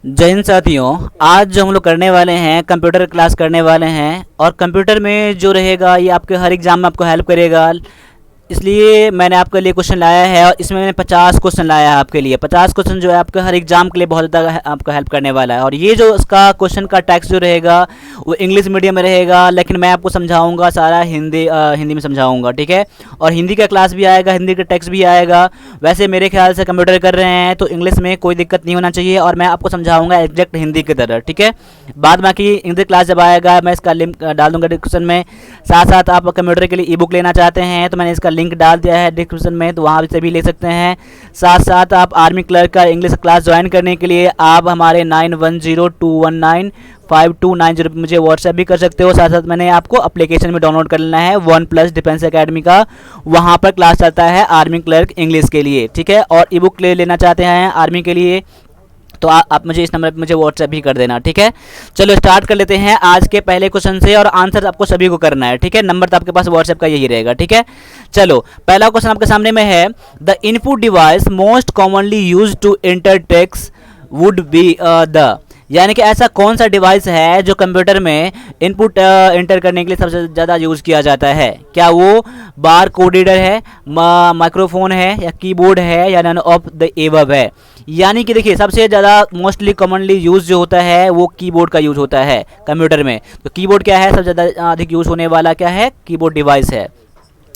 जय हिंद साथियों, आज जो हम लोग करने वाले हैं कंप्यूटर क्लास करने वाले हैं। और कंप्यूटर में जो रहेगा ये आपके हर एग्ज़ाम में आपको हेल्प करेगा, इसलिए मैंने आपके लिए क्वेश्चन लाया है। और इसमें मैंने 50 क्वेश्चन लाया है आपके लिए। 50 क्वेश्चन जो है आपके हर एग्जाम के लिए बहुत ज़्यादा आपको हेल्प करने वाला है। और ये जो उसका क्वेश्चन का टेक्स्ट जो रहेगा वो इंग्लिश मीडियम में रहेगा, लेकिन मैं आपको समझाऊंगा सारा हिंदी में समझाऊंगा, ठीक है। और हिंदी का क्लास भी आएगा, हिंदी का टेक्स्ट भी आएगा। वैसे मेरे ख्याल से कंप्यूटर कर रहे हैं तो इंग्लिश में कोई दिक्कत नहीं होना चाहिए, और मैं आपको समझाऊंगा एग्जैक्ट हिंदी की तरह, ठीक है। बाद बाकी इंग्लिश क्लास जब आएगा मैं इसका लिंक डाल दूंगा डिस्क्रिप्शन में। साथ साथ आप कंप्यूटर के लिए ई बुक लेना चाहते हैं तो मैंने इसका लिंक डाल दिया है डिस्क्रिप्शन में, तो वहाँ से भी ले सकते हैं। साथ साथ आप आर्मी क्लर्क का इंग्लिश क्लास ज्वाइन करने के लिए आप हमारे 9102195290 पर मुझे व्हाट्सएप भी कर सकते हो। साथ साथ मैंने आपको एप्लीकेशन में डाउनलोड कर लेना है OnePlus डिफेंस एकेडमी का, वहाँ पर क्लास चलता है आर्मी क्लर्क इंग्लिश के लिए, ठीक है। और ई बुक लेना चाहते हैं आर्मी के लिए तो आप मुझे इस नंबर पर मुझे व्हाट्सएप भी कर देना, ठीक है। चलो स्टार्ट कर लेते हैं आज के पहले क्वेश्चन से, और आंसर आपको सभी को करना है, ठीक है। नंबर तो आपके पास व्हाट्सएप का यही रहेगा, ठीक है। चलो पहला क्वेश्चन आपके सामने में है, the input device most commonly used to enter text would be the, यानी कि ऐसा कौन सा डिवाइस है जो कंप्यूटर में इनपुट एंटर करने के लिए सबसे ज़्यादा यूज़ किया जाता है। क्या वो बार कोड रीडर है, माइक्रोफोन है, या कीबोर्ड है, या नन ऑफ द एबव है। यानी कि देखिए सबसे ज़्यादा मोस्टली कॉमनली यूज़ जो होता है वो कीबोर्ड का यूज़ होता है कंप्यूटर में। तो कीबोर्ड क्या है, सबसे ज़्यादा अधिक यूज़ होने वाला क्या है, कीबोर्ड डिवाइस है,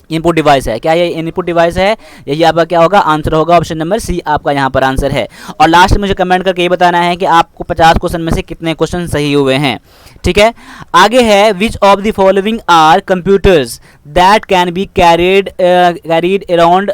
इनपुट डिवाइस है। क्या ये इनपुट डिवाइस है, यही आपका क्या होगा आंसर होगा। ऑप्शन नंबर सी आपका यहाँ पर आंसर है। और लास्ट में मुझे कमेंट करके ये बताना है कि आपको 50 क्वेश्चन में से कितने क्वेश्चन सही हुए हैं, ठीक है। आगे है, which of the following are computers that can be carried around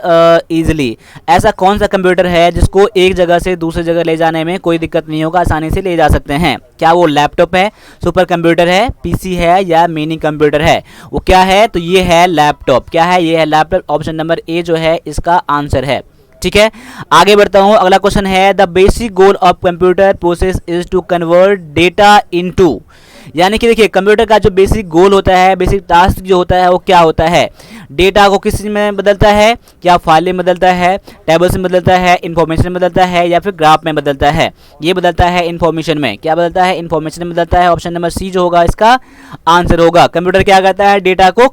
easily. ऐसा कौन सा कंप्यूटर है जिसको एक जगह से दूसरी जगह ले जाने में कोई दिक्कत नहीं होगा, आसानी से ले जा सकते हैं। क्या वो लैपटॉप है, सुपर कंप्यूटर है, पीसी है, या मिनी कंप्यूटर है। वो क्या है, तो ये है लैपटॉप। क्या है, ये है लैपटॉप। ऑप्शन नंबर ए जो है इसका आंसर है, ठीक है। आगे बढ़ता हूं, अगला क्वेश्चन है, the basic goal of computer process is to convert data into. यानी कि देखिए कंप्यूटर का जो बेसिक गोल होता है, बेसिक टास्क जो होता है वो क्या होता है, डेटा को किस में बदलता है, क्या फाइल में बदलता है, टेबल्स में बदलता है, इन्फॉर्मेशन में बदलता है, या फिर ग्राफ में बदलता है। ये बदलता है इन्फॉर्मेशन में। क्या बदलता है, इन्फॉर्मेशन में बदलता है। ऑप्शन नंबर सी जो होगा इसका आंसर होगा। कंप्यूटर क्या करता है, डेटा को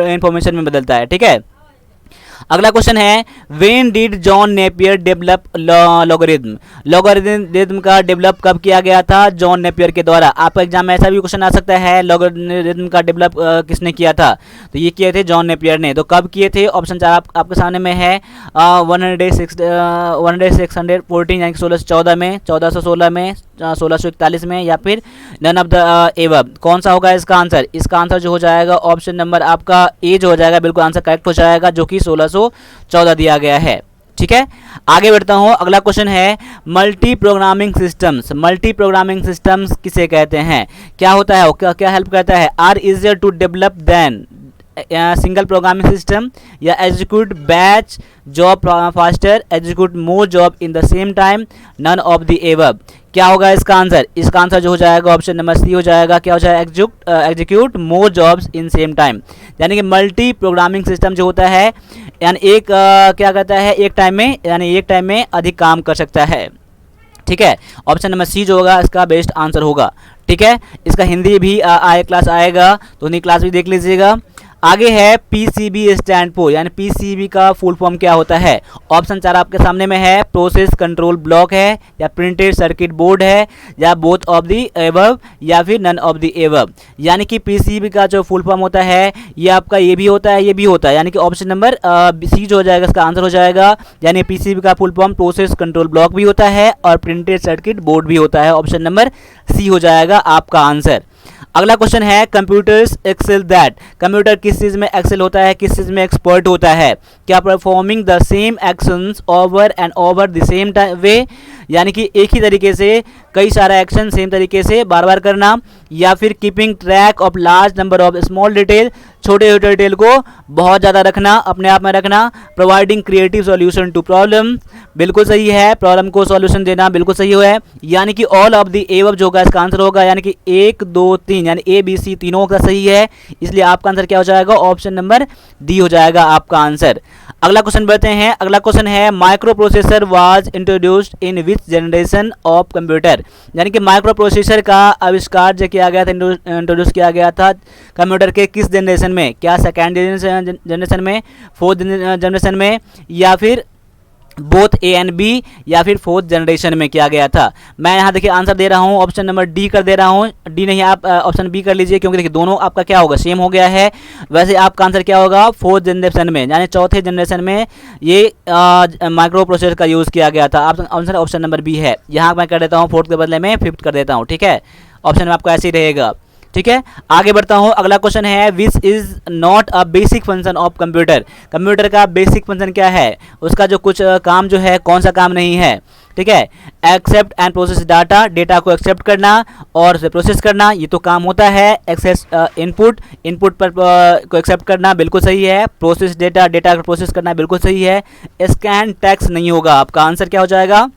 इन्फॉर्मेशन में बदलता है, ठीक है। अगला क्वेश्चन है, when did John Napier develop logarithm. Logarithm का डेवलप कब किया गया था, जॉन नेपियर के द्वारा। आपका एग्जाम में ऐसा भी क्वेश्चन आ सकता है, लॉगरिथम का डेवलप किसने किया था, तो ये किए थे जॉन नेपियर ने। तो कब किए थे, ऑप्शन 4 आपके सामने में है 1614 यानी 1614 में, 1416 में, 1641 में, या फिर नन ऑफ द एबव। कौन सा होगा इसका आंसर, इसका आंसर जो हो जाएगा ऑप्शन नंबर आपका ए जो हो जाएगा, बिल्कुल आंसर करेक्ट हो जाएगा, जो कि 1614 दिया गया है, ठीक है। आगे बढ़ता हूं, अगला क्वेश्चन है, multi programming systems. Multi programming systems किसे कहते हैं, क्या होता है, क्या हेल्प करता है। Are easier to develop than single programming system, या execute batch job faster, execute more job in the same time, none of the above. क्या होगा इसका आंसर, इसका आंसर जो हो जाएगा ऑप्शन नंबर सी हो जाएगा। क्या हो जाएगा, execute more jobs in same time. यानी कि मल्टी प्रोग्रामिंग सिस्टम जो होता है, यानी एक क्या कहता है, एक टाइम में, यानी एक टाइम में अधिक काम कर सकता है, ठीक है। ऑप्शन नंबर सी जो होगा इसका बेस्ट आंसर होगा, ठीक है। इसका हिंदी भी क्लास आएगा, तो हिंदी क्लास भी देख लीजिएगा। आगे है पीसीबी स्टैंड फॉर, यानी पीसीबी का फुल फॉर्म क्या होता है। ऑप्शन 4 आपके सामने में है, प्रोसेस कंट्रोल ब्लॉक है, या प्रिंटेड सर्किट बोर्ड है, या बोथ ऑफ द एबव, या फिर नन ऑफ द एबव। यानी कि पीसीबी का जो फुल फॉर्म होता है ये आपका ये भी होता है, ये भी होता है, यानी कि ऑप्शन नंबर सी जो हो जाएगा इसका आंसर हो जाएगा। यानी पीसीबी का full form process control block भी होता है और प्रिंटेड सर्किट बोर्ड भी होता है। ऑप्शन नंबर सी हो जाएगा आपका आंसर। अगला क्वेश्चन है, कंप्यूटर्स एक्सेल दैट। कंप्यूटर किस चीज़ में एक्सेल होता है, किस चीज़ में एक्सपर्ट होता है। क्या performing the same actions over and over the same way, यानी कि एक ही तरीके से कई सारा एक्शन सेम तरीके से बार बार करना, या फिर keeping track of large number of small detail, छोटे छोटे डिटेल को बहुत ज़्यादा रखना, अपने आप में रखना। Providing creative solution to problem, बिल्कुल सही है, प्रॉब्लम को सॉल्यूशन देना बिल्कुल सही है। यानी कि ऑल ऑफ द एबव जो होगा इसका आंसर होगा, यानी कि 1 2 3 यानी ए बी सी तीनों का सही है, इसलिए आपका आंसर क्या हो जाएगा, ऑप्शन नंबर डी हो जाएगा आपका आंसर। अगला क्वेश्चन बढ़ते हैं। अगला क्वेश्चन है micro processor was introduced in which generation of computer, यानी कि माइक्रो प्रोसेसर का आविष्कार जो किया गया था, इंट्रोड्यूस किया गया था कंप्यूटर के किस जनरेशन में? क्या सेकेंड जनरेशन में, फोर्थ जनरेशन में, या फिर बोथ ए एंड बी, या फिर फोर्थ जनरेशन में किया गया था? मैं यहाँ देखिए आंसर दे रहा हूँ, ऑप्शन नंबर डी कर दे रहा हूँ। डी नहीं, आप ऑप्शन बी कर लीजिए, क्योंकि देखिए दोनों आपका क्या होगा, सेम हो गया है। वैसे आपका आंसर क्या होगा? फोर्थ जनरेशन में, यानी चौथे जनरेशन में ये माइक्रो प्रोसेसर का यूज़ किया गया था। आप आंसर ऑप्शन नंबर बी है। यहाँ मैं कर देता हूँ फोर्थ के बदले में फिफ्थ कर देता हूँ, ठीक है। ऑप्शन में आपका ऐसे ही रहेगा, ठीक है। आगे बढ़ता हूँ। अगला क्वेश्चन है which is not a basic function of computer, computer का बेसिक फंक्शन क्या है? उसका जो कुछ काम जो है, कौन सा काम नहीं है, ठीक है। Accept and process data, data को एक्सेप्ट करना और उसे प्रोसेस करना, ये तो काम होता है। एक्सेस इनपुट, इनपुट पर को एक्सेप्ट करना, बिल्कुल सही है। प्रोसेस डेटा, डेटा को प्रोसेस करना, बिल्कुल सही है। स्कैन टेक्स्ट नहीं होगा, आपका आंसर क्या हो जाएगा?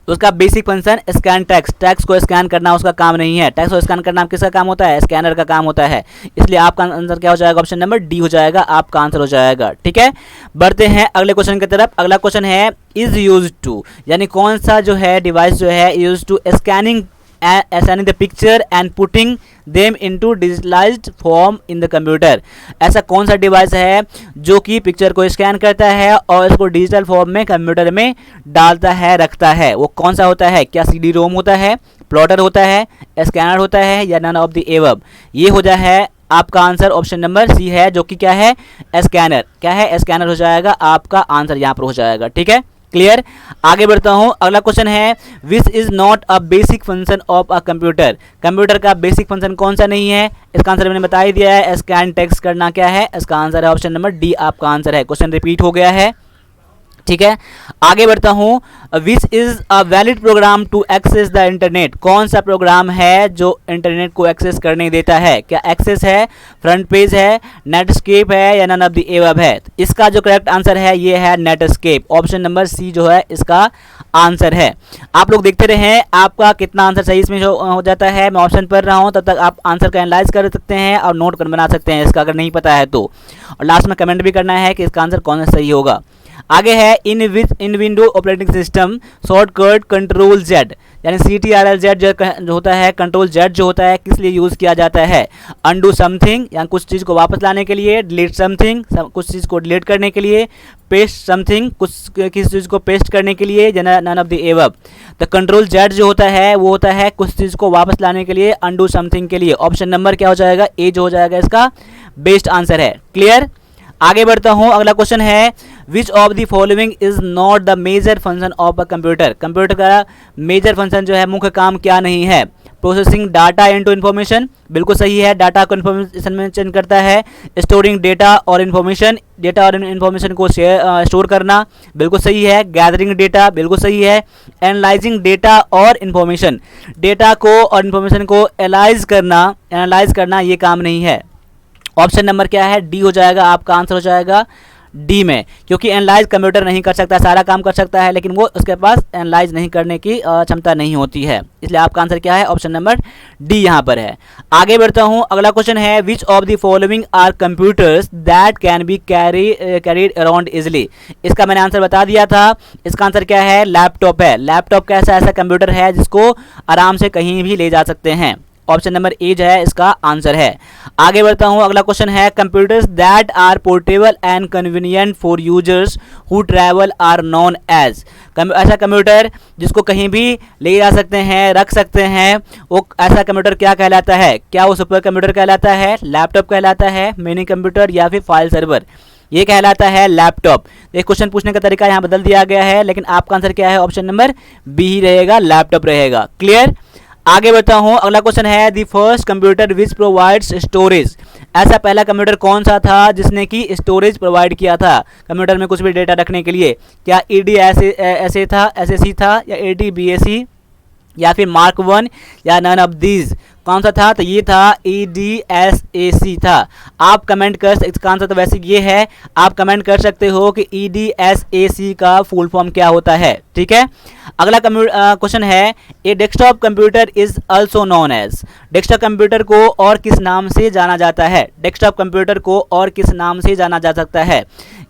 उसका basic function scan text, text को स्कैन करना उसका काम नहीं है। टेक्स्ट को स्कैन करना किसका काम होता है? स्कैनर का काम होता है। इसलिए आपका आंसर क्या हो जाएगा? ऑप्शन नंबर डी हो जाएगा, आपका आंसर हो जाएगा, ठीक है। बढ़ते हैं अगले क्वेश्चन की तरफ। अगला क्वेश्चन है इज यूज टू, यानी कौन सा जो है डिवाइस जो है use to scanning the picture and putting them into digitalized form in the computer, ऐसा कौन सा डिवाइस है जो कि पिक्चर को स्कैन करता है और इसको डिजिटल फॉर्म में कंप्यूटर में डालता है, रखता है? वो कौन सा होता है? क्या सीडी रोम होता है, प्लॉटर होता है, स्कैनर होता है, या नन ऑफ द एबव? ये हो जाए है आपका आंसर ऑप्शन नंबर सी है, जो कि क्या है? स्कैनर। क्या है? स्कैनर हो जाएगा, आपका आंसर यहाँ पर हो जाएगा, ठीक है। क्लियर। आगे बढ़ता हूं। अगला क्वेश्चन है which is not a basic function of a computer, computer का बेसिक फंक्शन कौन सा नहीं है? इसका आंसर मैंने बता ही दिया है, स्कैन टेक्स्ट करना। क्या है इसका आंसर? है ऑप्शन नंबर डी, आपका आंसर है। क्वेश्चन रिपीट हो गया है, ठीक है। आगे बढ़ता हूँ। Which is a valid program to access the internet, कौन सा प्रोग्राम है जो इंटरनेट को एक्सेस करने देता है? क्या एक्सेस है, फ्रंट पेज है, नेटस्केप है, या नन ऑफ द एबव है? इसका जो करेक्ट आंसर है ये है नेटस्केप। ऑप्शन नंबर सी जो है इसका आंसर है। आप लोग देखते रहें आपका कितना आंसर सही इसमें हो जाता है। मैं ऑप्शन पढ़ रहा हूँ, तब तक आप आंसर का एनालाइज कर सकते हैं और नोट कर बना सकते हैं इसका, अगर नहीं पता है तो। और लास्ट में कमेंट भी करना है कि इसका आंसर कौन सा सही होगा। आगे है इन window operating system shortcut control Z, यानी CTRL-Z जो होता है, कंट्रोल जेड जो होता है, किस लिए यूज़ किया जाता है? अनडू समथिंग, यानी कुछ चीज़ को वापस लाने के लिए। डिलीट समथिंग, कुछ चीज़ को डिलीट करने के लिए। पेस्ट समथिंग, किसी चीज़ को पेस्ट करने के लिए। None of the above. तो कंट्रोल जेड जो होता है वो होता है कुछ चीज़ को वापस लाने के लिए, अनडू समथिंग के लिए। ऑप्शन नंबर क्या हो जाएगा? ए जो हो जाएगा इसका बेस्ट आंसर है। क्लियर। आगे बढ़ता हूं। अगला क्वेश्चन है which of the following is not the major function of a computer, computer का मेजर फंक्शन जो है, मुख्य काम क्या नहीं है? प्रोसेसिंग डाटा इनटू इन्फॉर्मेशन, बिल्कुल सही है, डाटा को इन्फॉर्मेशन में चेंज करता है। स्टोरिंग डेटा और इन्फॉर्मेशन, डेटा और इन्फॉर्मेशन को स्टोर करना, बिल्कुल सही है। गैदरिंग डेटा, बिल्कुल सही है। एनालाइजिंग डेटा और इन्फॉर्मेशन, डेटा को और इन्फॉर्मेशन को एनालाइज करना ये काम नहीं है। ऑप्शन नंबर क्या है? डी हो जाएगा, आपका आंसर हो जाएगा डी में, क्योंकि एनालाइज कंप्यूटर नहीं कर सकता, सारा काम कर सकता है लेकिन वो उसके पास एनालाइज नहीं करने की क्षमता नहीं होती है। इसलिए आपका आंसर क्या है? ऑप्शन नंबर डी यहाँ पर है। आगे बढ़ता हूँ। अगला क्वेश्चन है which of the following are computers that can be carried around easily, इसका मैंने आंसर बता दिया था। इसका आंसर क्या है? लैपटॉप है। लैपटॉप कैसा ऐसा कंप्यूटर है जिसको आराम से कहीं भी ले जा सकते हैं। ऑप्शन नंबर ए जो है इसका आंसर है। आगे बढ़ता हूं। अगला क्वेश्चन है computers that are portable and convenient for users who travel are known as, ऐसा कंप्यूटर जिसको कहीं भी ले जा सकते हैं, रख सकते हैं, वो ऐसा कंप्यूटर क्या कहलाता है? क्या वो सुपर कंप्यूटर कहलाता है, लैपटॉप कहलाता है, मिनी कंप्यूटर, या फिर फाइल सर्वर? ये कहलाता है लैपटॉप। एक क्वेश्चन पूछने का तरीका यहाँ बदल दिया गया है, लेकिन आपका आंसर क्या है? ऑप्शन नंबर बी ही रहेगा, लैपटॉप रहेगा। क्लियर। आगे बढ़ता हूं। अगला क्वेश्चन है the first computer which provides storage, ऐसा पहला कंप्यूटर कौन सा था जिसने की स्टोरेज प्रोवाइड किया था कंप्यूटर में कुछ भी डेटा रखने के लिए? क्या ED SAC था, या AD BAC, या फिर मार्क 1, या नन ऑफ दीज? कौन सा था? तो ये था EDSAC था। आप कमेंट कर, इसका आंसर तो वैसे ये है, आप कमेंट कर सकते हो कि EDSAC का फुल फॉर्म क्या होता है। ठीक है, अगला क्वेश्चन है, a desktop computer is also known as. Desktop computer को और किस नाम से जाना जाता है? डेस्कटॉप कंप्यूटर को और किस नाम से जाना जा सकता है?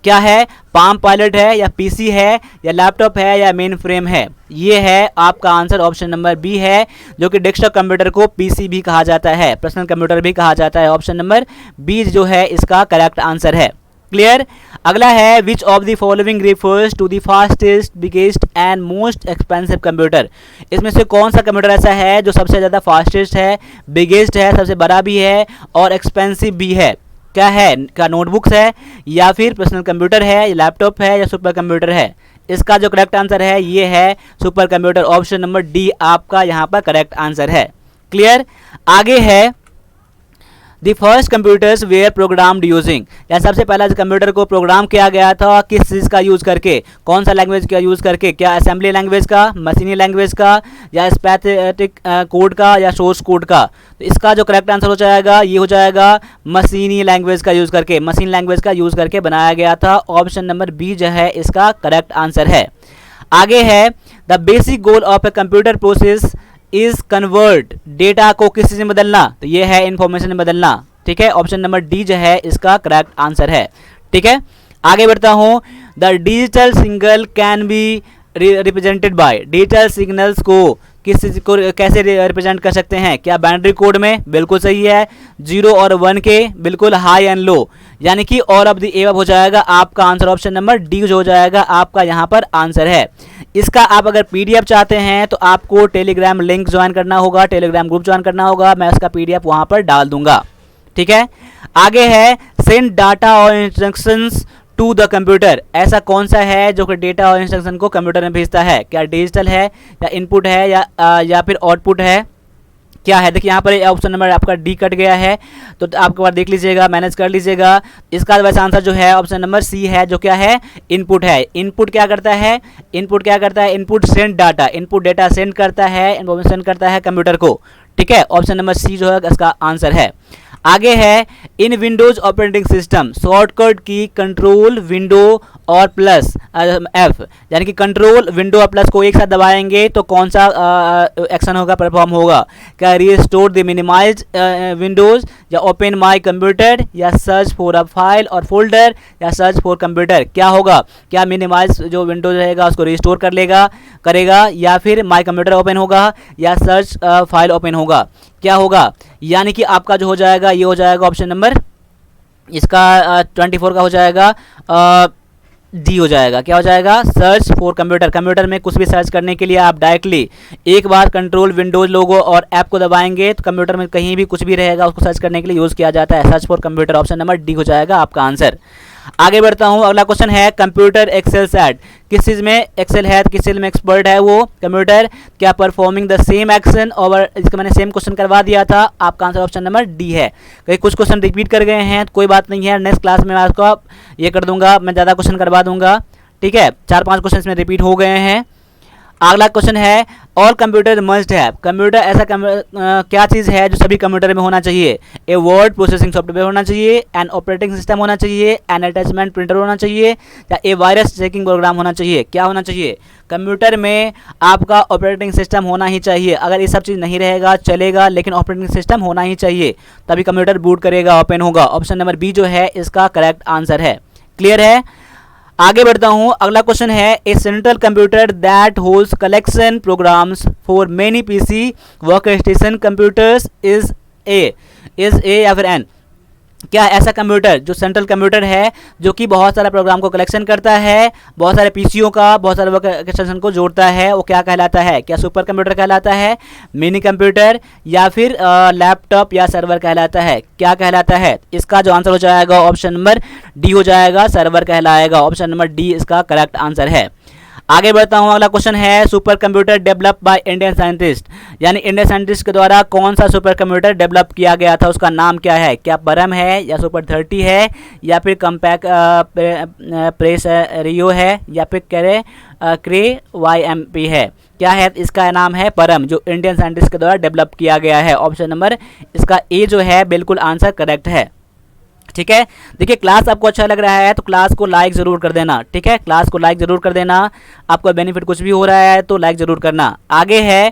क्या है? पाम पायलट है, या पीसी है, या लैपटॉप है, या मेन फ्रेम है? ये है आपका आंसर, ऑप्शन नंबर बी है, जो कि डेस्कटॉप कंप्यूटर को पीसी भी कहा जाता है, पर्सनल कंप्यूटर भी कहा जाता है। ऑप्शन नंबर बी जो है इसका करेक्ट आंसर है। क्लियर। अगला है, which of the following refers to the fastest, biggest and most expensive computer. इसमें से कौन सा कंप्यूटर ऐसा है जो सबसे ज़्यादा फास्टेस्ट है, बिगेस्ट है, सबसे बड़ा भी है और एक्सपेंसिव भी है? क्या है? क्या नोटबुक्स है, या फिर पर्सनल कंप्यूटर है, लैपटॉप है, या सुपर कंप्यूटर है? इसका जो करेक्ट आंसर है ये है super computer. Option number D आपका यहाँ पर करेक्ट आंसर है। क्लियर। आगे है, the first computers were programmed using, या सबसे पहला कंप्यूटर को प्रोग्राम किया गया था किस चीज़ का यूज़ करके, कौन सा लैंग्वेज का यूज़ करके? क्या असेंबली लैंग्वेज का, मशीनी लैंग्वेज का, या स्पैथेटिक कोड का, या सोर्स कोड का? तो इसका जो करेक्ट आंसर हो जाएगा ये हो जाएगा मशीनी लैंग्वेज का यूज़ करके, मशीन लैंग्वेज का यूज़ करके बनाया गया था। ऑप्शन नंबर बी जो है इसका करेक्ट आंसर है। आगे है, the basic goal of a computer process is convert, data को किस चीज़ में बदलना? तो ये है इंफॉर्मेशन में बदलना। ठीक है, ऑप्शन नंबर डी जो है इसका करेक्ट आंसर है। ठीक है, आगे बढ़ता हूँ, the digital signal can be represented by, digital signals को किस चीज़ को कैसे रिप्रेजेंट कर सकते हैं? क्या बाइनरी कोड में? बिल्कुल सही है। 0 और 1 के, बिल्कुल हाई एंड लो, यानी कि ऑल ऑफ द एबव हो जाएगा आपका आंसर। ऑप्शन नंबर डी जो हो जाएगा आपका यहाँ पर आंसर है। इसका आप अगर पीडीएफ चाहते हैं तो आपको टेलीग्राम लिंक ज्वाइन करना होगा, टेलीग्राम ग्रुप ज्वाइन करना होगा, मैं उसका पीडीएफ वहाँ पर डाल दूंगा। ठीक है, आगे है, सेंड डाटा और इंस्ट्रक्शंस टू द कंप्यूटर, ऐसा कौन सा है जो कि डेटा और इंस्ट्रक्शन को कंप्यूटर में भेजता है? क्या डिजिटल है, या इनपुट है, या फिर आउटपुट है? क्या है? देखिए यहाँ पर ऑप्शन नंबर आपका डी कट गया है, तो आपके बार देख लीजिएगा, मैनेज कर लीजिएगा। इसका वैसे आंसर जो है ऑप्शन नंबर सी है, जो क्या है? इनपुट है। इनपुट क्या करता है? इनपुट क्या करता है? Input send data, input data send करता है, इन्फॉर्मेशन करता है कंप्यूटर को। ठीक है, ऑप्शन नंबर सी जो है इसका आंसर है। आगे है, इन विंडोज ऑपरेटिंग सिस्टम शॉर्टकट की कंट्रोल विंडो और प्लस एफ, यानी कि कंट्रोल विंडो और प्लस को एक साथ दबाएंगे तो कौन सा एक्शन होगा, परफॉर्म होगा? क्या रिस्टोर द मिनिमाइज विंडोज, या ओपन माय कंप्यूटर, या सर्च फॉर अ फाइल और फोल्डर, या सर्च फॉर कंप्यूटर? क्या होगा? क्या मिनिमाइज जो विंडोज रहेगा उसको रिस्टोर करेगा, या फिर माय कंप्यूटर ओपन होगा, या सर्च फाइल ओपन होगा? क्या होगा? यानी कि आपका जो हो जाएगा ये हो जाएगा ऑप्शन नंबर इसका 24 का हो जाएगा डी हो जाएगा। क्या हो जाएगा? Search for computer. कंप्यूटर में कुछ भी सर्च करने के लिए आप डायरेक्टली एक बार कंट्रोल विंडोज लोगो और ऐप को दबाएंगे तो कंप्यूटर में कहीं भी कुछ भी रहेगा उसको सर्च करने के लिए यूज़ किया जाता है। Search for computer, option number D हो जाएगा आपका आंसर। आगे बढ़ता हूँ, अगला क्वेश्चन है, कंप्यूटर एक्सेल सेट, किस चीज़ में एक्सेल है, किस चीज़ में एक्सपर्ट है वो कंप्यूटर? क्या performing the same action over, इसका मैंने सेम क्वेश्चन करवा दिया था, आपका आंसर ऑप्शन नंबर डी है। कहीं कुछ क्वेश्चन रिपीट कर गए हैं तो कोई बात नहीं है, नेक्स्ट क्लास में मैं आपको ये कर दूंगा, मैं ज़्यादा क्वेश्चन करवा दूंगा। ठीक है, 4-5 क्वेश्चन इसमें रिपीट हो गए हैं। अगला क्वेश्चन है, all computer must have, computer ऐसा क्या चीज़ है जो सभी कंप्यूटर में होना चाहिए? ए वर्ड प्रोसेसिंग सॉफ्टवेयर होना चाहिए, एन ऑपरेटिंग सिस्टम होना चाहिए, एन अटैचमेंट प्रिंटर होना चाहिए, या ए वायरस चेकिंग प्रोग्राम होना चाहिए? क्या होना चाहिए? कंप्यूटर में आपका ऑपरेटिंग सिस्टम होना ही चाहिए। अगर ये सब चीज़ नहीं रहेगा चलेगा, लेकिन ऑपरेटिंग सिस्टम होना ही चाहिए, तभी कंप्यूटर बूट करेगा, ओपन होगा। ऑप्शन नंबर बी जो है इसका करेक्ट आंसर है। क्लियर है? आगे बढ़ता हूं, अगला क्वेश्चन है, a central computer that holds collection programs for many PC work station computers is a या फिर एन? क्या ऐसा कंप्यूटर जो सेंट्रल कंप्यूटर है जो कि बहुत सारा प्रोग्राम को कलेक्शन करता है, बहुत सारे पीसीओ का, बहुत सारे वर्क स्टेशन को जोड़ता है, वो क्या कहलाता है? क्या सुपर कंप्यूटर कहलाता है, मिनी कंप्यूटर, या फिर लैपटॉप या सर्वर कहलाता है? क्या कहलाता है? इसका जो आंसर हो जाएगा ऑप्शन नंबर डी हो जाएगा, सर्वर कहलाएगा। ऑप्शन नंबर डी इसका करेक्ट आंसर है। आगे बढ़ता हूँ, अगला क्वेश्चन है super computer develop by Indian scientist, यानी इंडियन साइंटिस्ट के द्वारा कौन सा सुपर कंप्यूटर डेवलप किया गया था, उसका नाम क्या है? क्या परम है, या सुपर 30 है, या फिर कम्पैक्ट प्रेस रियो है, या फिर क्रे YMP है? क्या है इसका नाम? है परम, जो इंडियन साइंटिस्ट के द्वारा डेवलप किया गया है। ऑप्शन नंबर इसका ए जो है बिल्कुल आंसर करेक्ट है। ठीक है, देखिए क्लास आपको अच्छा लग रहा है तो क्लास को लाइक ज़रूर कर देना। ठीक है, क्लास को लाइक ज़रूर कर देना, आपको बेनिफिट कुछ भी हो रहा है तो लाइक ज़रूर करना। आगे है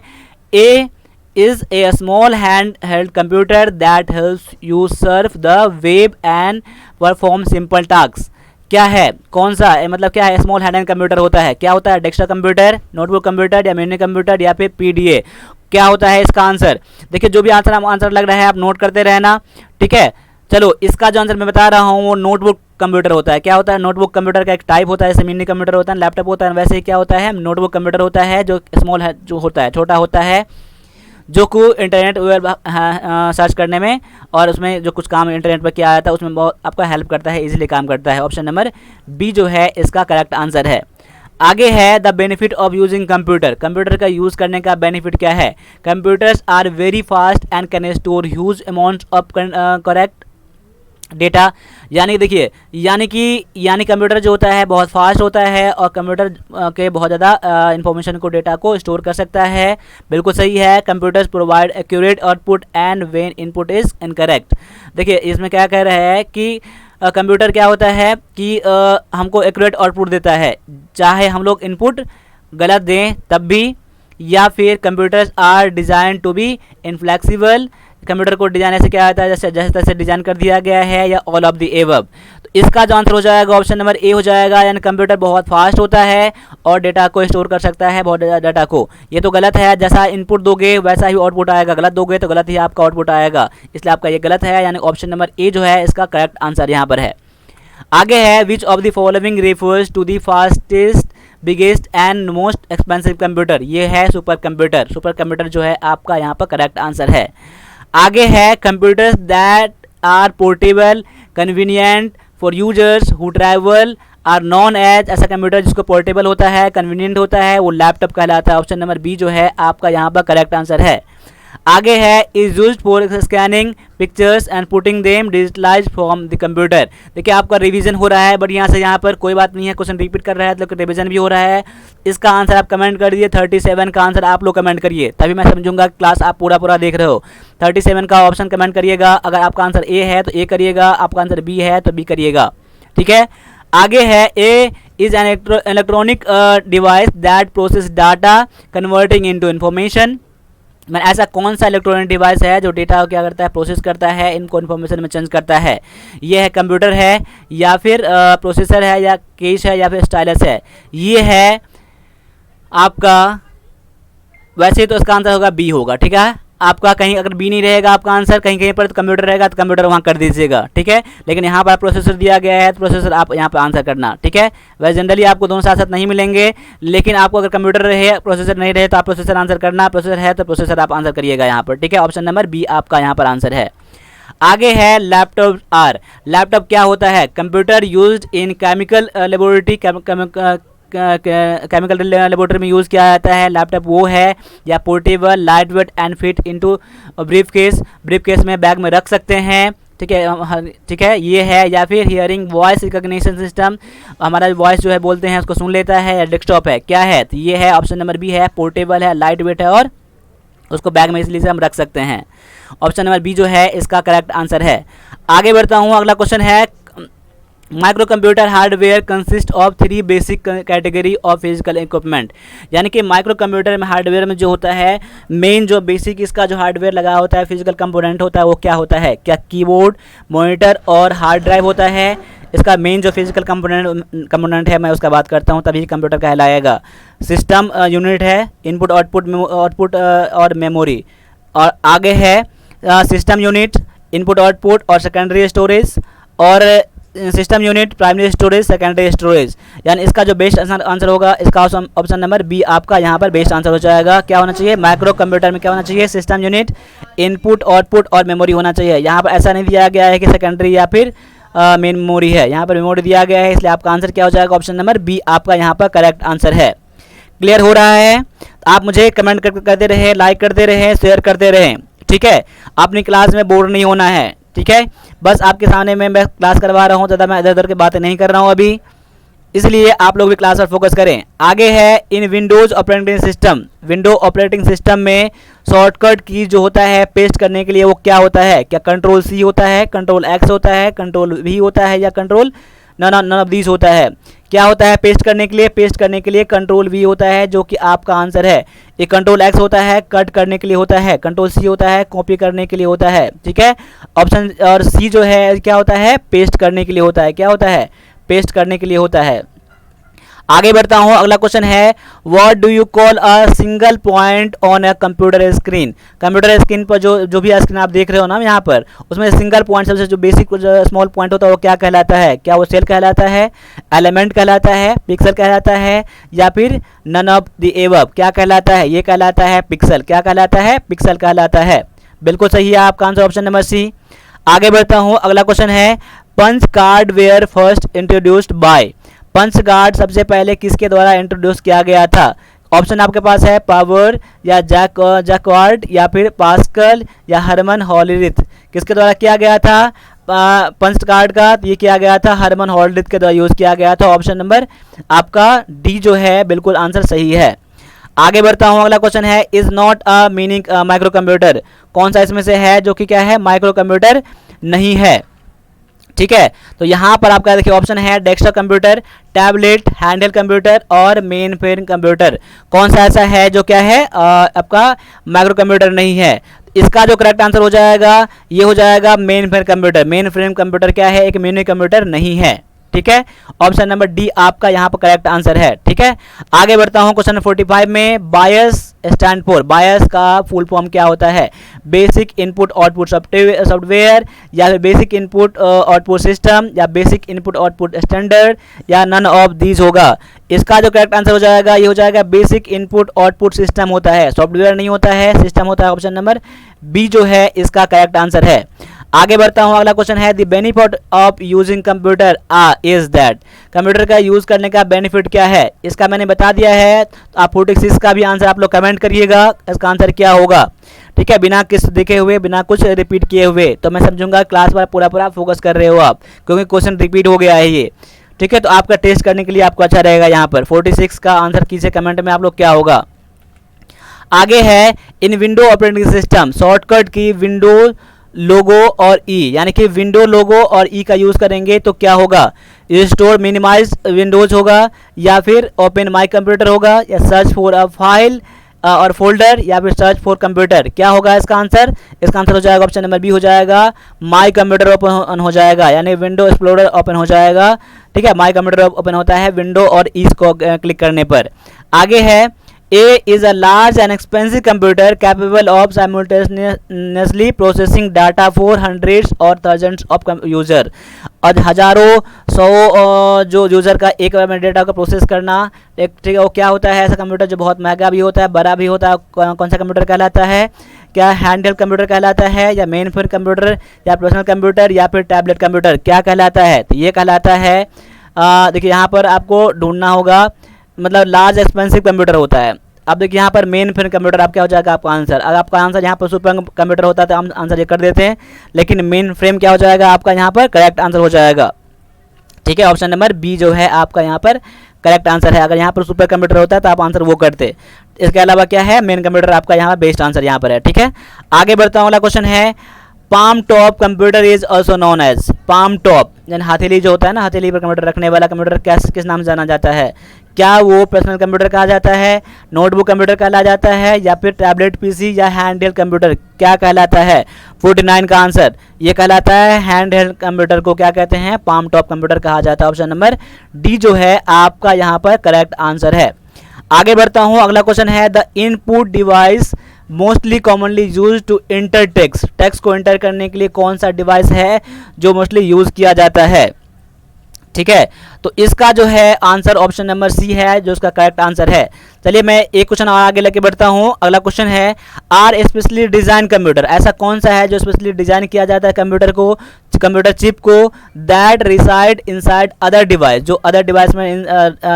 A is a small hand held computer that helps you Surf the web and perform simple task. क्या है, कौन सा है, मतलब क्या है स्मॉल हैंड कंप्यूटर होता है? क्या होता है? डेस्कटॉप कंप्यूटर, नोटबुक कंप्यूटर, या मिनी कंप्यूटर, या फिर PDA? क्या होता है इसका आंसर? देखिए जो भी आंसर लग रहा है आप नोट करते रहना। ठीक है, चलो इसका जो आंसर मैं बता रहा हूँ वो नोटबुक कंप्यूटर होता है। क्या होता है? नोटबुक कंप्यूटर का एक टाइप होता है, जैसे मिनी कंप्यूटर होता है, लैपटॉप होता है, वैसे ही क्या होता है नोटबुक कंप्यूटर होता है, जो स्मॉल है, जो होता है छोटा होता है, जो को इंटरनेट सर्च करने में और उसमें जो कुछ काम इंटरनेट पर किया जाता है उसमें बहुत आपका हेल्प करता है, इजीली काम करता है। ऑप्शन नंबर बी जो है इसका करेक्ट आंसर है। आगे है the benefit of using computer, computer का यूज़ करने का बेनिफिट क्या है? Computers are very fast and can store huge amounts of correct data, यानी देखिए यानी कंप्यूटर जो होता है बहुत फास्ट होता है और कंप्यूटर के बहुत ज़्यादा इंफॉर्मेशन को, डेटा को स्टोर कर सकता है। बिल्कुल सही है। Computers provide accurate output and when input is incorrect. देखिए इसमें क्या कह रहा है कि कंप्यूटर क्या होता है कि हमको एक्यूरेट आउटपुट देता है, चाहे हम लोग इनपुट गलत दें तब भी, या फिर computers are design to be inflexible, computer को डिजाइन ऐसे क्या आता है जैसे तैसे डिजाइन कर दिया गया है, या ऑल ऑफ द एबव। तो इसका जो आंसर हो जाएगा ऑप्शन नंबर ए हो जाएगा, यानी कंप्यूटर बहुत फास्ट होता है और डेटा को स्टोर कर सकता है, बहुत ज़्यादा डाटा को। ये तो गलत है, जैसा इनपुट दोगे वैसा ही आउटपुट आएगा, गलत दोगे तो गलत ही आपका आउटपुट आएगा, इसलिए आपका ये गलत है, यानी ऑप्शन नंबर ए जो है इसका करेक्ट आंसर यहाँ पर है। आगे है which of the following refers to the fastest biggest and most expensive computer? ये है सुपर कंप्यूटर। सुपर कंप्यूटर जो है आपका यहाँ पर करेक्ट आंसर है। आगे है computers that are portable convenient for users who travel are known as, ऐसा कंप्यूटर जिसको पोर्टेबल होता है, कन्वीनियंट होता है, वो लैपटॉप कहलाता है। ऑप्शन नंबर बी जो है आपका यहाँ पर करेक्ट आंसर है। आगे है is used for scanning pictures and putting them digitalize from the computer. देखिए आपका रिवीजन हो रहा है बढ़िया से, यहाँ पर कोई बात नहीं है, क्वेश्चन रिपीट कर रहा है तो रिवीजन भी हो रहा है। इसका आंसर आप कमेंट कर दीजिए, 37 का आंसर आप लोग कमेंट करिए, तभी मैं समझूंगा क्लास आप पूरा देख रहे हो। 37 का ऑप्शन कमेंट करिएगा, अगर आपका आंसर ए है तो ए करिएगा, आपका आंसर बी है तो बी करिएगा। ठीक है, आगे है A is an electronic device that process data converting into information. मैंने ऐसा कौन सा इलेक्ट्रॉनिक डिवाइस है जो डेटा क्या करता है, प्रोसेस करता है, इनको इन्फॉर्मेशन में चेंज करता है? ये है कंप्यूटर है, या फिर प्रोसेसर है, या केस है, या फिर स्टाइलस है? ये है आपका, वैसे तो इसका आंसर होगा बी होगा। ठीक है, आपका कहीं अगर बी नहीं रहेगा आपका आंसर, कहीं पर तो कंप्यूटर रहेगा तो कंप्यूटर वहाँ कर दीजिएगा। ठीक है, लेकिन यहाँ पर प्रोसेसर दिया गया है तो प्रोसेसर आप यहाँ पर आंसर करना। ठीक है, वैसे जनरली आपको दोनों साथ साथ नहीं मिलेंगे, लेकिन आपको अगर कंप्यूटर रहे प्रोसेसर नहीं रहे तो आप प्रोसेसर आंसर करना, प्रोसेसर है तो प्रोसेसर आप आंसर करिएगा यहाँ पर। ठीक है, ऑप्शन नंबर बी आपका यहाँ पर आंसर है। आगे है लैपटॉप आर। लैपटॉप क्या होता है? Computer used in chemical laboratory, chemical laboratory में यूज़ किया जाता है। लैपटॉप वो है, या portable light weight and fit into brief case में बैग में रख सकते हैं। ठीक है, ये है, या फिर हियरिंग वॉइस रिकॉग्निशन सिस्टम, हमारा वॉइस जो है बोलते हैं उसको सुन लेता है, या डेस्कटॉप है? क्या है? तो ये है ऑप्शन नंबर बी है, पोर्टेबल है, लाइट वेट है और उसको बैग में इसलिए से हम रख सकते हैं। ऑप्शन नंबर बी जो है इसका करेक्ट आंसर है। आगे बढ़ता हूँ, अगला क्वेश्चन है micro computer hardware consist of 3 basic category of physical equipment, यानी कि माइक्रो कंप्यूटर में हार्डवेयर में जो होता है मेन जो बेसिक इसका जो हार्डवेयर लगा होता है, फिजिकल कंपोनेंट होता है, वो क्या होता है? क्या कीबोर्ड, मॉनिटर और हार्ड ड्राइव होता है? इसका मेन जो फिजिकल कंपोनेंट है मैं उसका बात करता हूँ, तभी कंप्यूटर कहलाएगा। सिस्टम यूनिट है, इनपुट आउटपुट और मेमोरी। और आगे है सिस्टम यूनिट, इनपुट आउटपुट और सेकेंडरी स्टोरेज, और system unit, primary storage, secondary storage. यानी इसका जो बेस्ट आंसर होगा इसका ऑप्शन नंबर बी आपका यहाँ पर बेस्ट आंसर हो जाएगा। क्या होना चाहिए? माइक्रो कंप्यूटर में क्या होना चाहिए? सिस्टम यूनिट, इनपुट आउटपुट और मेमोरी होना चाहिए। यहाँ पर ऐसा नहीं दिया गया है कि सेकेंडरी या फिर मेमोरी है, यहाँ पर मेमोरी दिया गया है, इसलिए आपका आंसर क्या हो जाएगा? ऑप्शन नंबर बी आपका यहाँ पर करेक्ट आंसर है। क्लियर हो रहा है? आप मुझे कमेंट करते रहे, लाइक करते रहे, शेयर करते रहें, ठीक है। अपनी क्लास में बोर नहीं होना है, ठीक है। बस आपके सामने मैं क्लास करवा रहा हूँ, ज़्यादा मैं इधर उधर की बातें नहीं कर रहा हूँ अभी, इसलिए आप लोग भी क्लास पर फोकस करें। आगे है इन Windows operating system. Window operating system में शॉर्टकट की जो होता है पेस्ट करने के लिए वो क्या होता है? क्या कंट्रोल सी होता है, कंट्रोल एक्स होता है, कंट्रोल वी होता है, या कंट्रोल नन ऑफ दीज होता है? क्या होता है पेस्ट करने के लिए? पेस्ट करने के लिए कंट्रोल वी होता है, जो कि आपका आंसर है। एक कंट्रोल एक्स होता है, कट करने के लिए होता है। कंट्रोल सी होता है, कॉपी करने के लिए होता है, ठीक है। ऑप्शन और सी जो है क्या होता है? पेस्ट करने के लिए होता है। क्या होता है? पेस्ट करने के लिए होता है। आगे बढ़ता हूँ, अगला क्वेश्चन है what do you call a single point on a computer screen. Computer screen पर जो भी स्क्रीन आप देख रहे हो ना यहाँ पर, उसमें सिंगल पॉइंट सबसे जो बेसिक स्मॉल पॉइंट होता है वो क्या कहलाता है? क्या वो सेल कहलाता है, एलिमेंट कहलाता है, पिक्सल कहलाता है, या फिर नन ऑफ द एबव? क्या कहलाता है? ये कहलाता है पिक्सल। क्या कहलाता है? पिक्सल कहलाता है। बिल्कुल सही है आपका आंसर, ऑप्शन नंबर सी। आगे बढ़ता हूँ, अगला क्वेश्चन है punch card were first introduced by. Punch card सबसे पहले किसके द्वारा इंट्रोड्यूस किया गया था? ऑप्शन आपके पास है पावर, या जैकवार्ड, या फिर पास्कल, या हरमन हॉलरिथ। किसके द्वारा किया गया था पंच कार्ड का? ये किया गया था हरमन हॉलरिथ के द्वारा यूज़ किया गया था। ऑप्शन नंबर आपका डी जो है बिल्कुल आंसर सही है। आगे बढ़ता हूँ, अगला क्वेश्चन है is not a meaning micro computer. कौन सा इसमें से है जो कि क्या है? माइक्रो कंप्यूटर नहीं है, ठीक है। तो यहाँ पर आपका देखिए ऑप्शन है desktop computer, tablet, handheld computer और मेन फ्रेम कंप्यूटर। कौन सा ऐसा है जो क्या है आपका माइक्रो कंप्यूटर नहीं है? इसका जो करेक्ट आंसर हो जाएगा ये हो जाएगा main frame computer. Main frame computer क्या है? एक मिनी कंप्यूटर नहीं है, ठीक है। ऑप्शन नंबर डी आपका यहाँ पर करेक्ट आंसर है, ठीक है। आगे बढ़ता हूँ क्वेश्चन 45 में बायस स्टैंड फॉर। बायस का फुल फॉर्म क्या होता है? बेसिक इनपुट आउटपुट सॉफ्टवेयर, या फिर बेसिक इनपुट आउटपुट सिस्टम, या बेसिक इनपुट आउटपुट स्टैंडर्ड, या नन ऑफ दीज होगा। इसका जो करेक्ट आंसर हो जाएगा ये हो जाएगा बेसिक इनपुट आउटपुट सिस्टम होता है, सॉफ्टवेयर नहीं होता है, सिस्टम होता है। ऑप्शन नंबर बी जो है इसका करेक्ट आंसर है। आगे बढ़ता हूँ, अगला क्वेश्चन है the benefit of using computer is that. Computer का यूज़ करने का बेनिफिट क्या है? इसका मैंने बता दिया है। तो आप 46 का भी आंसर आप लोग कमेंट करिएगा, इसका आंसर क्या होगा, ठीक है। बिना किस देखे हुए, बिना कुछ रिपीट किए हुए, तो मैं समझूंगा क्लास पर पूरा फोकस कर रहे हो आप, क्योंकि क्वेश्चन रिपीट हो गया है ये, ठीक है। तो आपका टेस्ट करने के लिए आपको अच्छा रहेगा। यहाँ पर 46 का आंसर कीजिए कमेंट में आप लोग क्या होगा। आगे है इन विंडो ऑपरेटिंग सिस्टम शॉर्टकट की विंडो लोगो और ई, यानी कि विंडो लोगो और ई का यूज़ करेंगे तो क्या होगा? रिस्टोर मिनिमाइज विंडोज होगा, या फिर ओपन माई कंप्यूटर होगा, या सर्च फॉर अ फाइल और फोल्डर, या फिर सर्च फॉर कंप्यूटर। क्या होगा इसका आंसर? इसका आंसर हो जाएगा ऑप्शन नंबर बी हो जाएगा माई कंप्यूटर ओपन हो जाएगा, यानी विंडो एक्सप्लोरर ओपन हो जाएगा, ठीक है। माई कंप्यूटर ओपन होता है विंडो और ई को क्लिक करने पर। आगे है A is a large and expensive computer capable of simultaneously processing data for hundreds or thousands of user। और हजारों सौ जो यूज़र का एक बार में डेटा को प्रोसेस करना, ठीक है। वो क्या होता है? ऐसा कंप्यूटर जो बहुत महंगा भी होता है, बड़ा भी होता है, कौन सा कंप्यूटर कहलाता है? क्या हैंडहेल्ड कंप्यूटर कहलाता है, या मेन फ्रेम कंप्यूटर, या पर्सनल कंप्यूटर, या फिर टैबलेट कंप्यूटर? क्या कहलाता है? तो ये कहलाता है देखिए यहाँ पर आपको ढूंढना होगा, मतलब लार्ज एक्सपेंसिव कंप्यूटर होता है। अब देखिए यहाँ पर मेन फ्रेम कंप्यूटर आप क्या हो जाएगा आपका आंसर? अगर आपका आंसर यहाँ पर सुपर कंप्यूटर होता है तो हम आंसर ये कर देते हैं, लेकिन मेन फ्रेम क्या हो जाएगा आपका यहाँ पर? करेक्ट आंसर हो जाएगा, ठीक है। ऑप्शन नंबर बी जो है आपका यहाँ पर करेक्ट आंसर है। अगर यहाँ पर सुपर कंप्यूटर होता है तो आप आंसर वो करते। इसके अलावा क्या है? मेन कंप्यूटर आपका यहाँ बेस्ट आंसर यहाँ पर है, ठीक है। आगे बढ़ता हूँ, अगला क्वेश्चन है palm top computer is also known as. Palm top यानी हथेली जो होता है ना, हथेली पर कंप्यूटर रखने वाला कंप्यूटर किस नाम से जाना जाता है? क्या वो पर्सनल कंप्यूटर कहा जाता है, नोटबुक कंप्यूटर कहला जाता है, या फिर टैबलेट पीसी, या हैंडहेल्ड कंप्यूटर? क्या कहलाता है? 49 का आंसर ये कहलाता है हैंडहेल्ड कंप्यूटर को क्या कहते हैं? पाम टॉप कंप्यूटर कहा जाता है। ऑप्शन नंबर डी जो है आपका यहाँ पर करेक्ट आंसर है। आगे बढ़ता हूँ, अगला क्वेश्चन है the input device mostly commonly use to enter text. Text को इंटर करने के लिए कौन सा डिवाइस है जो मोस्टली यूज किया जाता है, ठीक है। तो इसका जो है आंसर ऑप्शन नंबर सी है जो इसका करेक्ट आंसर है। चलिए मैं एक क्वेश्चन और आगे लेके बढ़ता हूँ। अगला क्वेश्चन है आर स्पेशली डिजाइन कंप्यूटर, ऐसा कौन सा है जो स्पेशली डिजाइन किया जाता है कंप्यूटर को, कंप्यूटर चिप को, that reside inside other device, जो अदर डिवाइस में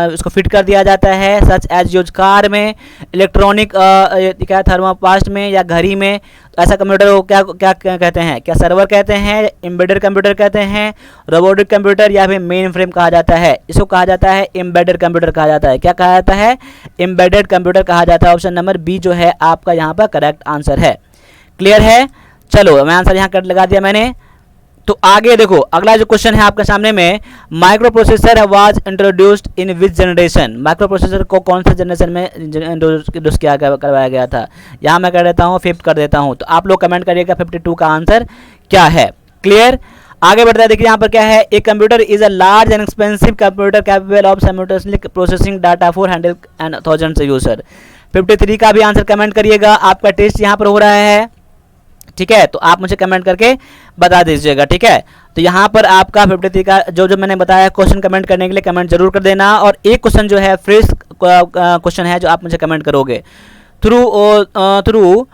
उसको फिट कर दिया जाता है, सच एज यूज कार में, इलेक्ट्रॉनिक क्या थर्मोपास्ट में या घड़ी में। तो ऐसा कंप्यूटर को क्या क्या कहते हैं, क्या सर्वर कहते हैं, एम्बेडेड कंप्यूटर कहते हैं, रोबोटिक कंप्यूटर या फिर मेन फ्रेम कहा जाता है। इसको कहा जाता है एम्बेडेड कंप्यूटर कहा जाता है। क्या कहा जाता है, एम्बेडेड कंप्यूटर कहा जाता है। ऑप्शन नंबर बी जो है आपका यहाँ पर करेक्ट आंसर है। क्लियर है, चलो मैं आंसर यहाँ कर लगा दिया मैंने। तो आगे देखो अगला जो क्वेश्चन है आपके सामने में, micro processor was introduced in which generation, micro processor को कौन सा जनरेशन में इंट्रोड्यूस किया करवाया गया था। यहाँ मैं कर देता हूँ 5 कर देता हूँ, तो आप लोग कमेंट करिएगा 52 का आंसर क्या है। क्लियर, आगे बढ़ता है। देखिए यहाँ पर क्या है, एक computer is a large and expensive computer capable of simultaneously processing data for handle and thousands user. 53 का भी आंसर कमेंट करिएगा। आपका टेस्ट यहाँ पर हो रहा है, ठीक है, तो आप मुझे कमेंट करके बता दीजिएगा। ठीक है, तो यहाँ पर आपका 53 का जो मैंने बताया क्वेश्चन कमेंट करने के लिए कमेंट जरूर कर देना। और एक क्वेश्चन जो है फ्रेश क्वेश्चन है जो आप मुझे कमेंट करोगे, through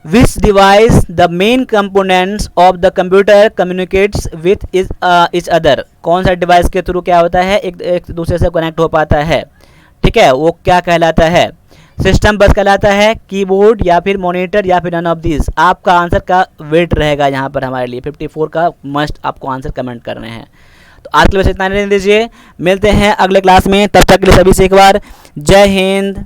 which device the main components of the computer communicates with each other, कौन सा डिवाइस के थ्रू क्या होता है एक दूसरे से कनेक्ट हो पाता है। ठीक है, वो क्या कहलाता है, सिस्टम बस कहलाता है, कीबोर्ड या फिर मॉनिटर या फिर नन ऑफ दिस। आपका आंसर का वेट रहेगा यहाँ पर हमारे लिए 54 का मस्ट आपको आंसर कमेंट करने हैं। तो आज के लिए बस इतना रहने दीजिए, मिलते हैं अगले क्लास में, तब तक के लिए सभी से एक बार जय हिंद।